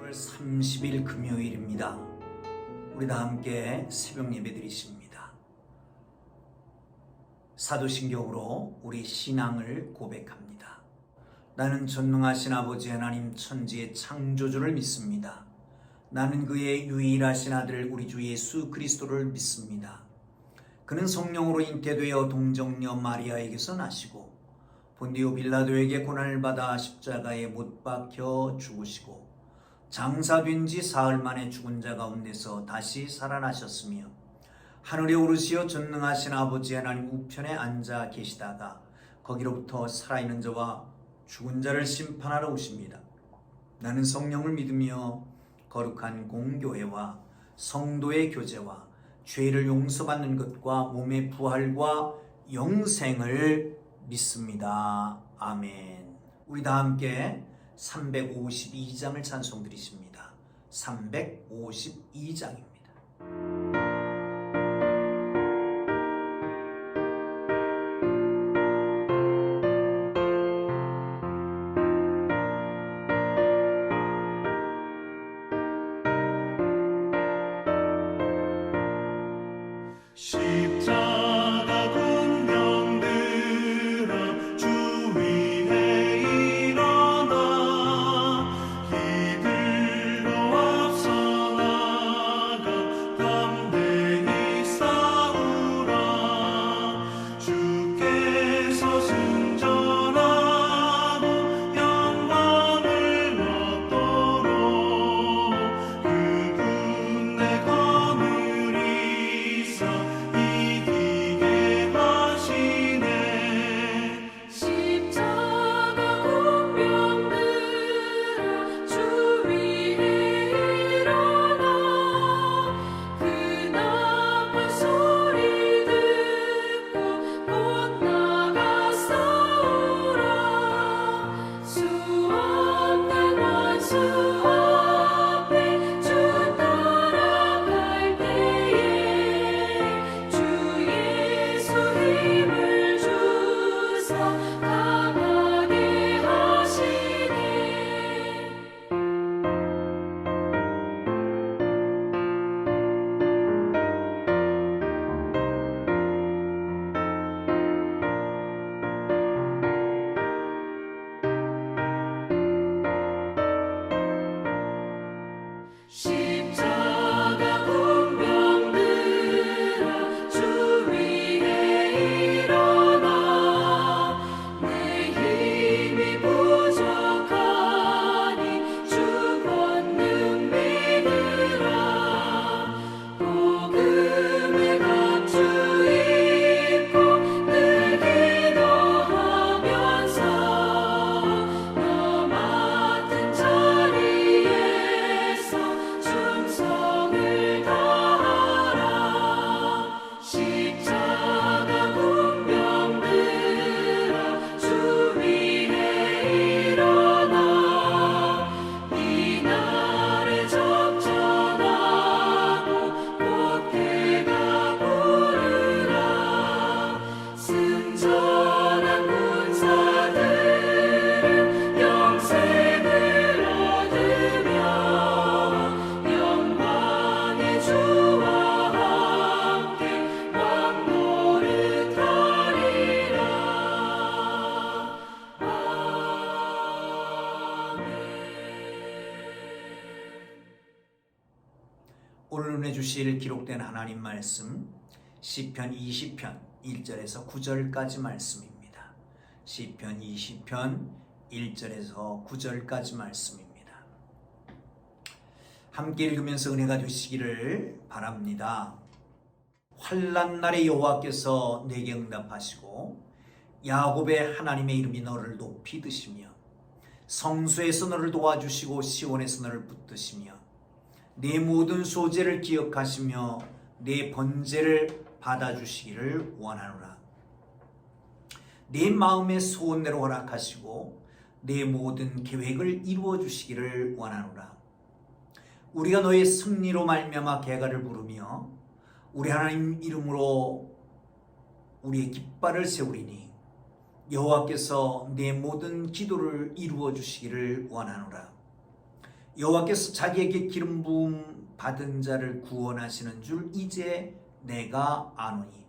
10월 30일 금요일입니다. 우리 다 함께 새벽 예배 드리십니다. 사도신경으로 우리 신앙을 고백합니다. 나는 전능하신 아버지 하나님 천지의 창조주를 믿습니다. 나는 그의 유일하신 아들 우리 주 예수 그리스도를 믿습니다. 그는 성령으로 잉태되어 동정녀 마리아에게서 나시고 본디오 빌라도에게 고난을 받아 십자가에 못 박혀 죽으시고 장사된 지 사흘 만에 죽은 자 가운데서 다시 살아나셨으며 하늘에 오르시어 전능하신 아버지 하나님 우편에 앉아 계시다가 거기로부터 살아있는 자와 죽은 자를 심판하러 오십니다. 나는 성령을 믿으며 거룩한 공교회와 성도의 교제와 죄를 용서받는 것과 몸의 부활과 영생을 믿습니다. 아멘. 우리 다 함께 352장을 찬송 드리십니다. 352장입니다. 십자가 군병들아 주 위에 일어나 이들로 앞서 나가 담대히 싸우라. 주께서 승전하고 영광을 얻도록 그분 내 거느리사 이기게 하시네. 십자가 군병들아 주 위에 일어나 그 나팔 소리 듣고 곧 나가 싸우라. 수없는 원수 앞에 주 따라갈 때에 주 예수 힘을 주사 강하게 하시네. 십자가 군병들아 주 위에 일어나 내 힘이 부족하니 주 권능 믿으라. 복음의 갑주 입고 늘 기도하면서 너 맡은 자리에서 충성을 다하라. 십자가 군병들아 주 위에 일어나 이날에 접전하고 곧 해가 부르라. 승전한 군사들은 영생을 얻으며 영광의 주와 함께 왕노릇하리라. 아멘. 오늘 은혜 주실 기록된 하나님 말씀 시편 20편 1절에서 9절까지 말씀입니다. 시편 20편 1절에서 9절까지 말씀입니다. 함께 읽으면서 은혜가 되시기를 바랍니다. 환난 날에 여호와께서 내게 응답하시고 야곱의 하나님의 이름이 너를 높이 드시며 성소에서 너를 도와주시고 시온에서 너를 붙드시며 내 모든 소재를 기억하시며 내 번제를 받아주시기를 원하노라. 내 마음의 소원대로 허락하시고 내 모든 계획을 이루어 주시기를 원하노라. 우리가 너의 승리로 말미암아 개가를 부르며 우리 하나님 이름으로 우리의 깃발을 세우리니 여호와께서 내 모든 기도를 이루어 주시기를 원하노라. 여호와께서 자기에게 기름 부음 받은 자를 구원하시는 줄 이제 내가 아노니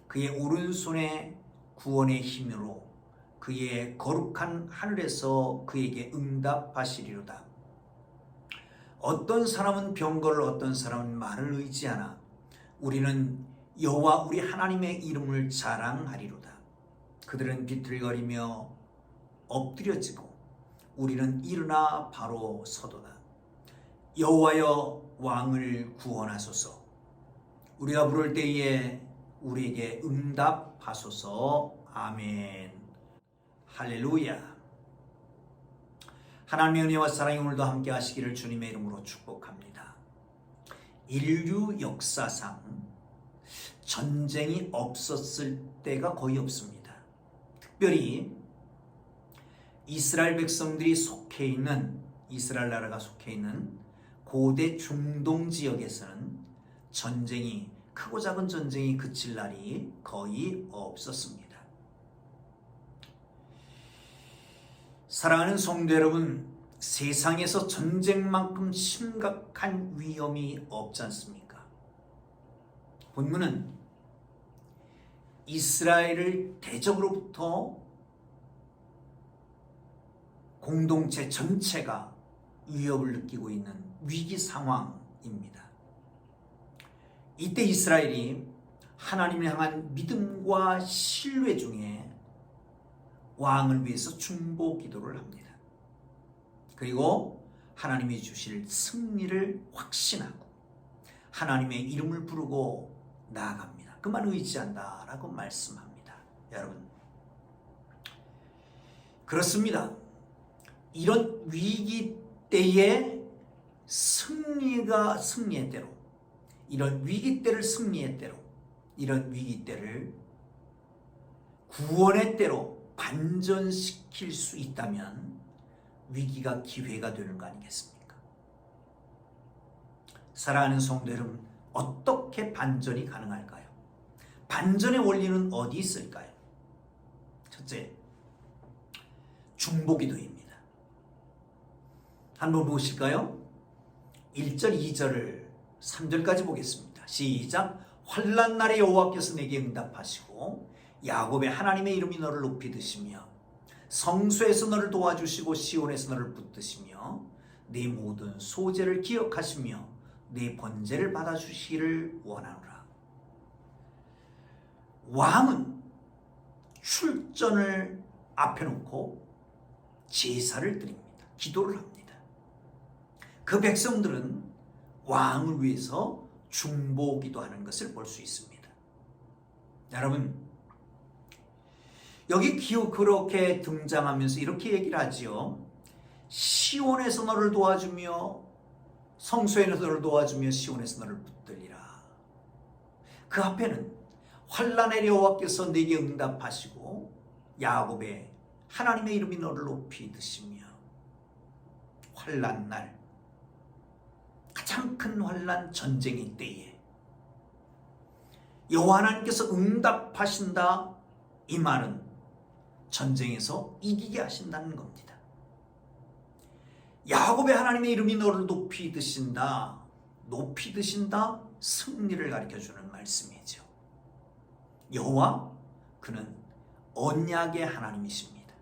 그의 오른손에 구원의 힘으로 그의 거룩한 하늘에서 그에게 응답하시리로다. 어떤 사람은 병거를 어떤 사람은 말을 의지하나 우리는 여호와 우리 하나님의 이름을 자랑하리로다. 그들은 비틀거리며 엎드려지고 우리는 일어나 바로 서도다. 여호와여 왕을 구원하소서. 우리가 부를 때에 우리에게 응답하소서. 아멘. 할렐루야. 하나님의 은혜와 사랑이 오늘도 함께 하시기를 주님의 이름으로 축복합니다. 인류 역사상 전쟁이 없었을 때가 거의 없습니다. 특별히 이스라엘 백성들이 속해 있는, 이스라엘 나라가 속해 있는 고대 중동 지역에서는 전쟁이, 크고 작은 전쟁이 그칠 날이 거의 없었습니다. 사랑하는 성도 여러분, 세상에서 전쟁만큼 심각한 위험이 없지 않습니까? 본문은 이스라엘을 대적으로부터 공동체 전체가 위협을 느끼고 있는 위기 상황입니다. 이때 이스라엘이 하나님을 향한 믿음과 신뢰 중에 왕을 위해서 중보 기도를 합니다. 그리고 하나님이 주실 승리를 확신하고 하나님의 이름을 부르고 나아갑니다. 그만 의지한다라고 말씀합니다. 여러분, 그렇습니다. 이런 위기 때에 승리의 때로, 이런 위기 때를 승리의 때로, 이런 위기 때를 구원의 때로 반전시킬 수 있다면 위기가 기회가 되는 거 아니겠습니까? 사랑하는 성도 여러분, 어떻게 반전이 가능할까요? 반전의 원리는 어디 있을까요? 첫째, 중보기도입니다. 한번 보실까요? 1절, 2절을 3절까지 보겠습니다. 시작. 환난 날에 여호와께서 내게 응답하시고 야곱의 하나님의 이름이 너를 높이 드시며 성소에서 너를 도와주시고 시온에서 너를 붙드시며 네 모든 소재를 기억하시며 네 번제를 받아주시기를 원하노라. 왕은 출전을 앞에 놓고 제사를 드립니다. 기도를 합니다. 그 백성들은 왕을 위해서 중보기도하는 것을 볼 수 있습니다. 여러분, 여기 그렇게 등장하면서 이렇게 얘기를 하지요. 시온에서 너를 도와주며 성소에서 너를 도와주며 시온에서 너를 붙들리라. 그 앞에는 환난의 여호와께서 내게 응답하시고 야곱의 하나님의 이름이 너를 높이 드시며, 환난 날, 가장 큰 환난 전쟁의 때에 여호와 하나님께서 응답하신다. 이 말은 전쟁에서 이기게 하신다는 겁니다. 야곱의 하나님의 이름이 너를 높이 드신다. 높이 드신다. 승리를 가르쳐주는 말씀이죠. 여호와, 그는 언약의 하나님이십니다.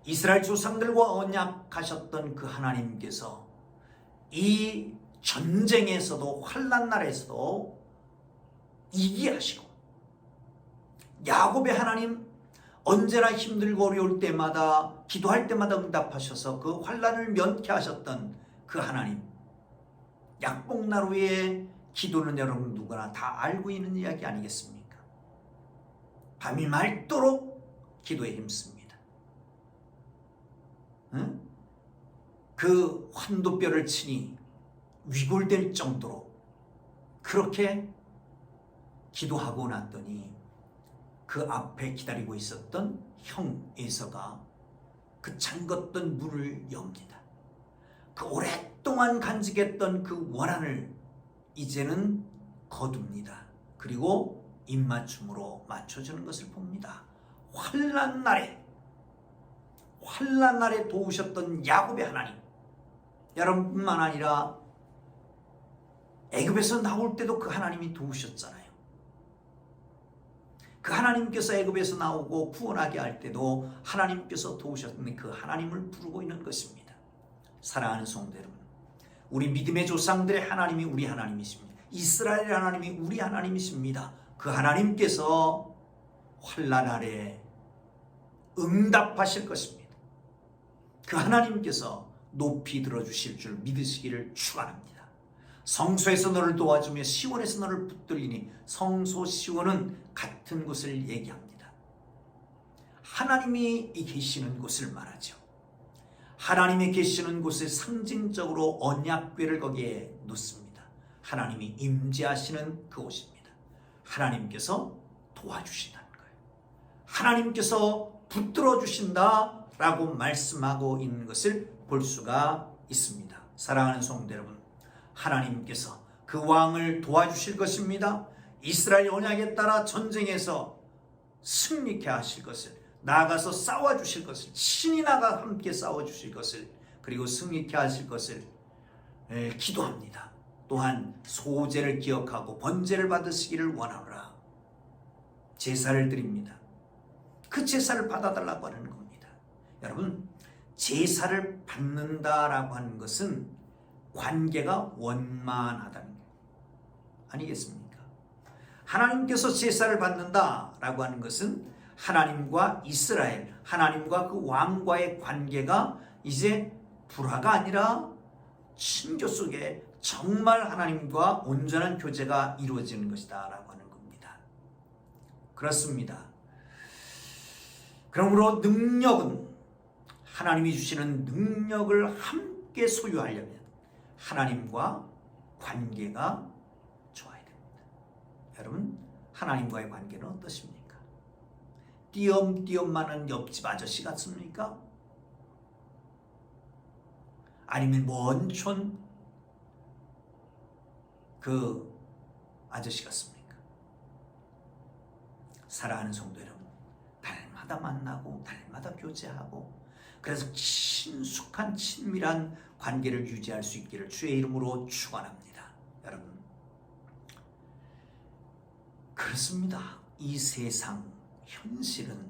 이스라엘 조상들과 언약하셨던 그 하나님께서 이 전쟁에서도, 환난 날에서도 이기게 하시고, 야곱의 하나님, 언제나 힘들고 어려울 때마다, 기도할 때마다 응답하셔서 그 환난을 면케하셨던 그 하나님, 약복나루의 기도는 여러분 누구나 다 알고 있는 이야기 아니겠습니까? 밤이 맑도록 기도에 힘씁니다. 응? 그 환도뼈를 치니 위골될 정도로 그렇게 기도하고 났더니 그 앞에 기다리고 있었던 형 에서가 그 잠궜던 문을 엽니다. 그 오랫동안 간직했던 그 원한을 이제는 거둡니다. 그리고 입맞춤으로 맞춰주는 것을 봅니다. 환난 날에 도우셨던 야곱의 하나님, 여러분뿐만 아니라 애굽에서 나올 때도 그 하나님이 도우셨잖아요. 그 하나님께서 애굽에서 나오고 구원하게 할 때도 하나님께서 도우셨는 그 하나님을 부르고 있는 것입니다. 사랑하는 성도 여러분, 우리 믿음의 조상들의 하나님이 우리 하나님이십니다. 이스라엘의 하나님이 우리 하나님이십니다. 그 하나님께서 환난 아래 응답하실 것입니다. 그 하나님께서 높이 들어주실 줄 믿으시기를 축원합니다. 성소에서 너를 도와주며 시온에서 너를 붙들리니, 성소 시온은 같은 곳을 얘기합니다. 하나님이 계시는 곳을 말하죠. 하나님이 계시는 곳에 상징적으로 언약궤를 거기에 놓습니다. 하나님이 임재하시는 그곳입니다. 하나님께서 도와주신다는 거예요. 하나님께서 붙들어 주신다라고 말씀하고 있는 것을 볼 수가 있습니다. 사랑하는 성도 여러분, 하나님께서 그 왕을 도와주실 것입니다. 이스라엘 언약에 따라 전쟁에서 승리케 하실 것을, 나아가서 싸워주실 것을, 신이 나가 함께 싸워주실 것을, 그리고 승리케 하실 것을 기도합니다. 또한 소제를 기억하고 번제를 받으시기를 원하노라. 제사를 드립니다. 그 제사를 받아달라고 하는 겁니다. 여러분, 제사를 받는다라고 하는 것은 관계가 원만하다는 거 아니겠습니까? 하나님께서 제사를 받는다라고 하는 것은 하나님과 이스라엘, 하나님과 그 왕과의 관계가 이제 불화가 아니라 친교 속에 정말 하나님과 온전한 교제가 이루어지는 것이다 라고 하는 겁니다. 그렇습니다. 그러므로 능력은, 하나님이 주시는 능력을 함께 소유하려면 하나님과 관계가 좋아야 됩니다. 여러분, 하나님과의 관계는 어떠십니까? 띄엄띄엄 많은 옆집 아저씨 같습니까? 아니면 먼 촌 그 아저씨 같습니까? 사랑하는 성도 여러분, 달마다 만나고 달마다 교제하고, 그래서 친숙한 친밀한 관계를 유지할 수 있기를 주의 이름으로 축원합니다. 여러분, 그렇습니다. 이 세상 현실은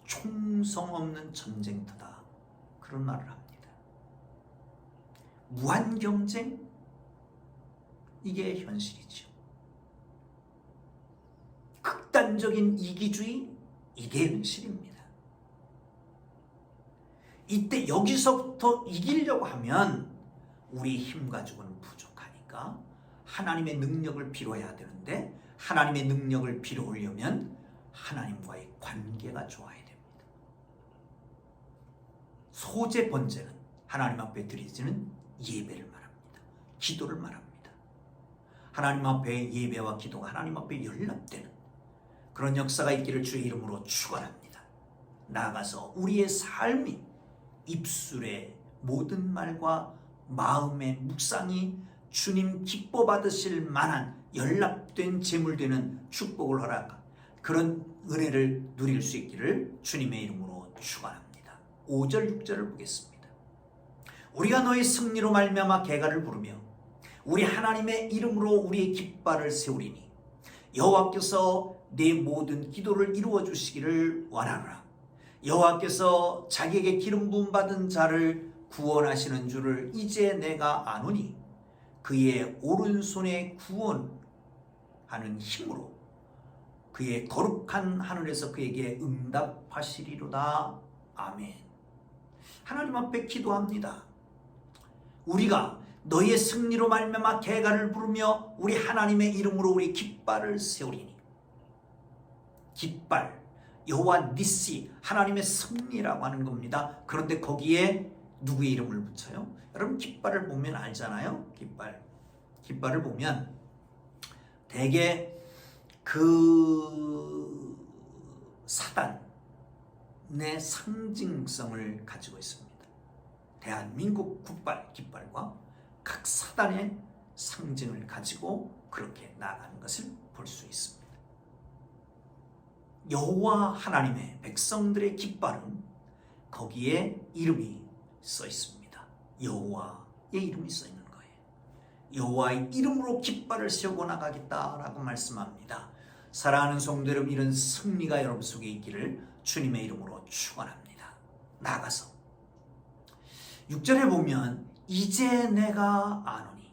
총성 없는 전쟁터다, 그런 말을 합니다. 무한 경쟁, 이게 현실이죠. 극단적인 이기주의, 이게 현실입니다. 이때 여기서부터 이기려고 하면 우리 힘 가지고는 부족하니까 하나님의 능력을 빌어야 되는데, 하나님의 능력을 빌어오려면 하나님과의 관계가 좋아야 됩니다. 소제 번제는 하나님 앞에 드리지는 예배를 말합니다. 기도를 말합니다. 하나님 앞에 예배와 기도가 하나님 앞에 연락되는 그런 역사가 있기를 주의 이름으로 축원합니다. 나아가서 우리의 삶이 입술의 모든 말과 마음의 묵상이 주님 기뻐 받으실 만한 연락된 제물되는 축복을 허락한 그런 은혜를 누릴 수 있기를 주님의 이름으로 축원합니다. 5절 6절을 보겠습니다. 우리가 너의 승리로 말미암아 개가를 부르며 우리 하나님의 이름으로 우리의 깃발을 세우리니 여호와께서 내 모든 기도를 이루어 주시기를 원하노라. 여호와께서 자기에게 기름 부음 받은 자를 구원하시는 줄을 이제 내가 아노니 그의 오른손에 구원하는 힘으로 그의 거룩한 하늘에서 그에게 응답하시리로다. 아멘. 하나님 앞에 기도합니다. 우리가 너의 승리로 말미암아 개가를 부르며 우리 하나님의 이름으로 우리 깃발을 세우리니, 깃발, 여호와 니시, 하나님의 승리라고 하는 겁니다. 그런데 거기에 누구의 이름을 붙여요? 여러분, 깃발을 보면 알잖아요. 깃발을 보면 대개 그 사단의 상징성을 가지고 있습니다. 대한민국 깃발과 각 사단의 상징을 가지고 그렇게 나아가는 것을 볼 수 있습니다. 여호와 하나님의 백성들의 깃발은 거기에 이름이 써 있습니다. 여호와의 이름이 써 있는 거예요. 여호와의 이름으로 깃발을 세우고 나가겠다라고 말씀합니다. 사랑하는 성도 여러분, 이런 승리가 여러분 속에 있기를 주님의 이름으로 축원합니다. 나가서 6절에 보면 이제 내가 아노니,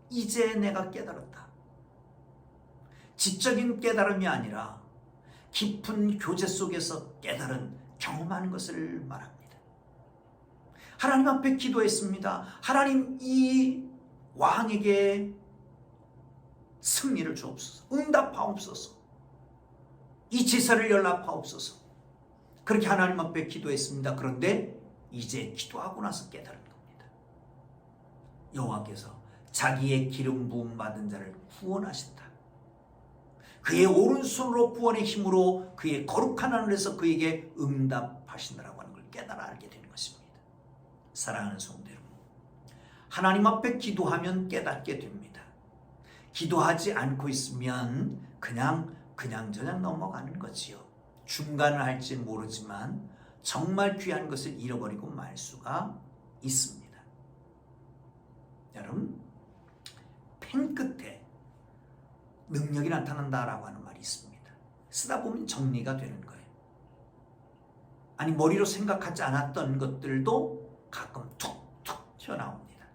이제 내가 깨달았다. 지적인 깨달음이 아니라 깊은 교제 속에서 깨달은 경험하는 것을 말합니다. 하나님 앞에 기도했습니다. 하나님, 이 왕에게 승리를 주옵소서, 응답하옵소서, 이 제사를 연락하옵소서. 그렇게 하나님 앞에 기도했습니다. 그런데 이제 기도하고 나서 깨달은 겁니다. 여호와께서 자기의 기름 부음 받은 자를 구원하신다. 그의 오른손으로 구원의 힘으로 그의 거룩한 하늘에서 그에게 응답하신다라고 하는 걸 깨달아 알게 되는 것입니다. 사랑하는 성도 여러분, 하나님 앞에 기도하면 깨닫게 됩니다. 기도하지 않고 있으면 그냥 넘어가는 거지요. 중간을 할지 모르지만 정말 귀한 것을 잃어버리고 말 수가 있습니다. 여러분, 펜 끝에 능력이 나타난다라고 하는 말이 있습니다. 쓰다 보면 정리가 되는 거예요. 아니, 머리로 생각하지 않았던 것들도 가끔 툭툭 튀어나옵니다.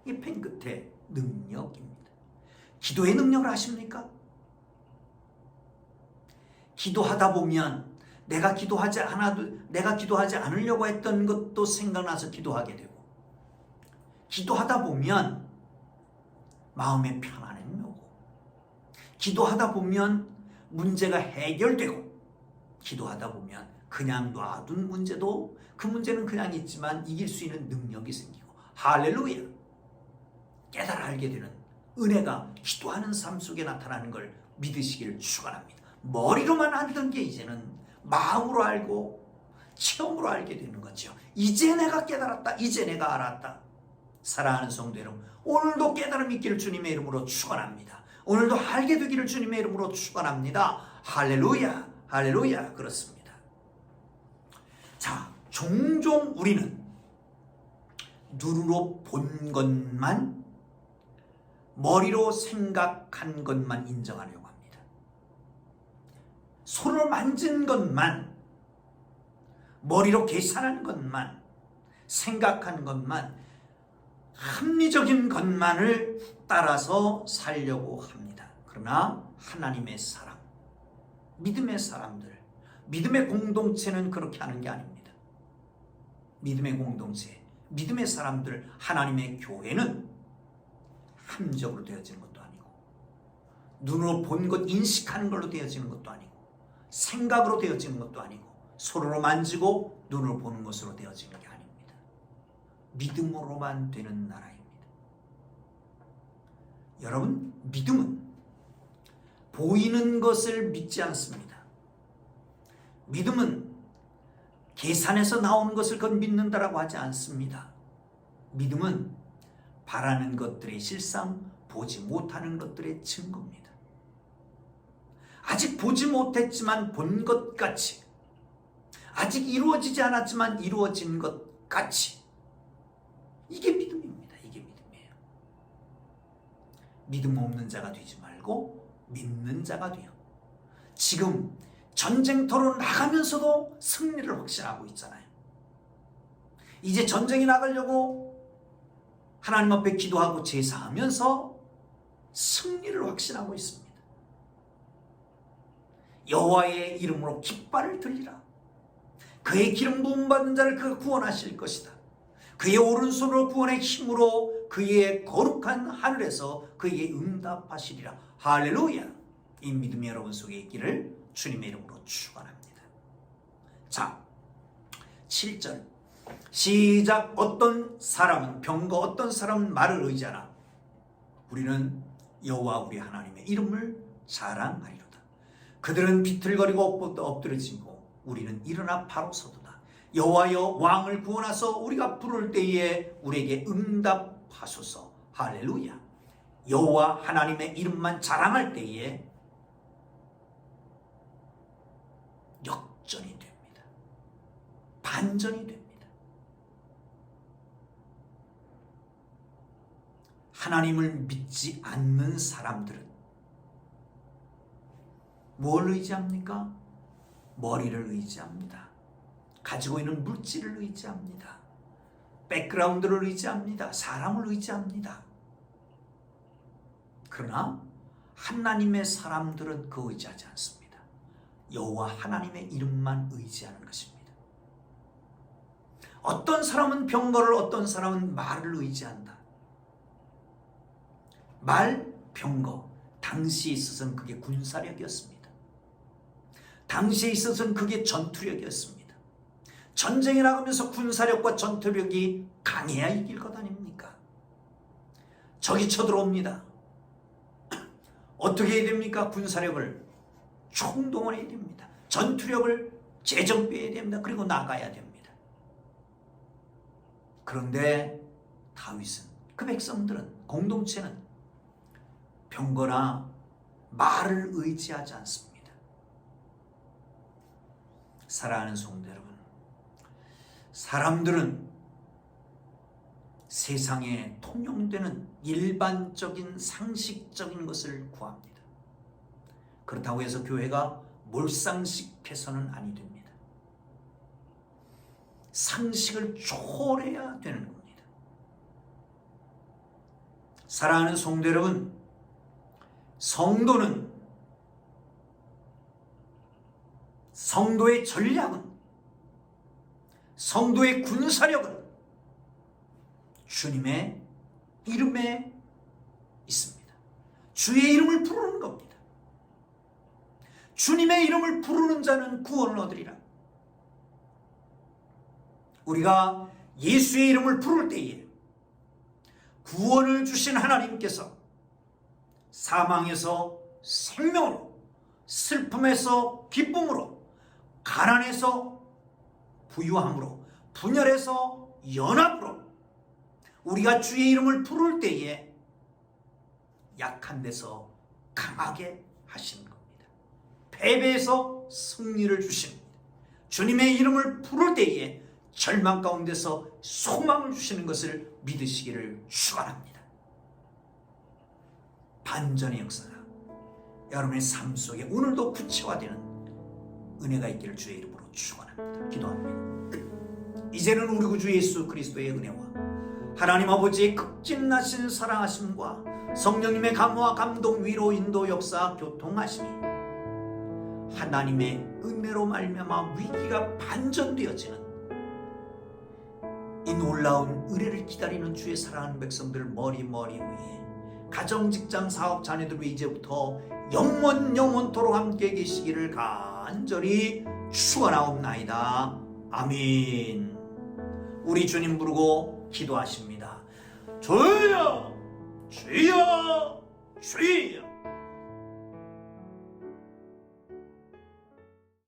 이게 펜 끝에 능력입니다. 기도의 능력을 아십니까? 기도하다 보면 내가 기도하지 않으려고 했던 것도 생각나서 기도하게 되고, 기도하다 보면 마음의 평안함이 오고, 기도하다 보면 문제가 해결되고, 기도하다 보면 그냥 놔둔 문제도 그 문제는 그냥 있지만 이길 수 있는 능력이 생기고, 할렐루야! 깨달아 알게 되는 은혜가 기도하는 삶 속에 나타나는 걸 믿으시기를 축원합니다. 머리로만 알던 게 이제는 마음으로 알고 체험으로 알게 되는 거죠. 이제 내가 깨달았다. 이제 내가 알았다. 사랑하는 성도 여러분, 오늘도 깨달음이 있기를 주님의 이름으로 축원합니다. 오늘도 알게 되기를 주님의 이름으로 축원합니다. 할렐루야, 할렐루야. 그렇습니다. 자, 종종 우리는 눈으로 본 것만, 머리로 생각한 것만 인정하려고 합니다. 손으로 만진 것만, 머리로 계산한 것만, 생각한 것만, 합리적인 것만을 따라서 살려고 합니다. 그러나 하나님의 사람, 믿음의 사람들, 믿음의 공동체는 그렇게 하는 게 아닙니다. 믿음의 공동체, 믿음의 사람들, 하나님의 교회는 함정으로 되어지는 것도 아니고, 눈으로 본 것 인식하는 걸로 되어지는 것도 아니고, 생각으로 되어지는 것도 아니고, 손으로 만지고 눈으로 보는 것으로 되어지는 게 아닙니다. 믿음으로만 되는 나라입니다. 여러분, 믿음은 보이는 것을 믿지 않습니다. 믿음은 계산해서 나오는 것을 그건 믿는다라고 하지 않습니다. 믿음은 바라는 것들의 실상, 보지 못하는 것들의 증거입니다. 아직 보지 못했지만 본 것 같이, 아직 이루어지지 않았지만 이루어진 것 같이, 이게 믿음입니다. 이게 믿음이에요. 믿음 없는 자가 되지 말고 믿는 자가 되어, 지금 전쟁터로 나가면서도 승리를 확신하고 있잖아요. 이제 전쟁에 나가려고 하나님 앞에 기도하고 제사하면서 승리를 확신하고 있습니다. 여호와의 이름으로 깃발을 들리라. 그의 기름 부음 받은 자를 그가 구원하실 것이다. 그의 오른손으로 구원의 힘으로 그의 거룩한 하늘에서 그에게 응답하시리라. 할렐루야. 이 믿음이 여러분 속에 있기를 주님의 이름으로 축원합니다. 자, 7절 시작. 어떤 사람은 병거, 어떤 사람은 말을 의지하나 우리는 여호와 우리 하나님의 이름을 자랑하리로다. 그들은 비틀거리고 엎드러지고 우리는 일어나 바로 서도다. 여호와여, 왕을 구원하소. 우리가 부를 때에 우리에게 응답하소서. 할렐루야. 여호와 하나님의 이름만 자랑할 때에 역전이 됩니다. 반전이 됩니다. 하나님을 믿지 않는 사람들은 뭘 의지합니까? 머리를 의지합니다. 가지고 있는 물질을 의지합니다. 백그라운드를 의지합니다. 사람을 의지합니다. 그러나 하나님의 사람들은 그 의지하지 않습니다. 여호와 하나님의 이름만 의지하는 것입니다. 어떤 사람은 병거를, 어떤 사람은 말을 의지한다. 말, 병거, 당시에 있어서는 그게 군사력이었습니다. 당시에 있어서는 그게 전투력이었습니다. 전쟁에 나가면서 군사력과 전투력이 강해야 이길 것 아닙니까? 적이 쳐들어옵니다. 어떻게 해야 됩니까? 군사력을 총동원해야 됩니다. 전투력을 재정비해야 됩니다. 그리고 나가야 됩니다. 그런데 다윗은, 그 백성들은, 공동체는 병거나 말을 의지하지 않습니다. 사랑하는 성도 여러분, 사람들은 세상에 통용되는 일반적인 상식적인 것을 구합니다. 그렇다고 해서 교회가 몰상식해서는 아니 됩니다. 상식을 초월해야 되는 겁니다. 사랑하는 성도 여러분, 성도는, 성도의 전략은, 성도의 군사력은 주님의 이름에 있습니다. 주의 이름을 부르는 겁니다. 주님의 이름을 부르는 자는 구원을 얻으리라. 우리가 예수의 이름을 부를 때에 구원을 주신 하나님께서 사망에서 생명으로, 슬픔에서 기쁨으로, 가난에서 부유함으로, 분열에서 연합으로 우리가 주의 이름을 부를 때에 약한 데서 강하게 하시는 겁니다. 패배에서 승리를 주십니다. 주님의 이름을 부를 때에 절망 가운데서 소망을 주시는 것을 믿으시기를 축원합니다. 반전의 역사가 여러분의 삶 속에 오늘도 구체화되는 은혜가 있기를 주의 이름으로 축원합니다. 기도합니다. 이제는 우리 구주 예수 그리스도의 은혜와 하나님 아버지의 극진하신 사랑하심과 성령님의 감화, 감동, 위로, 인도, 역사, 교통하심이 하나님의 은혜로 말미암아 위기가 반전되어지는 이 놀라운 은혜를 기다리는 주의 사랑하는 백성들 머리 위에, 가정, 직장, 사업, 자녀들 위에 이제부터 영원토록 함께 계시기를 간절히 축원하옵나이다. 아멘. 우리 주님 부르고 기도하십니다. 주여, 주여, 주여.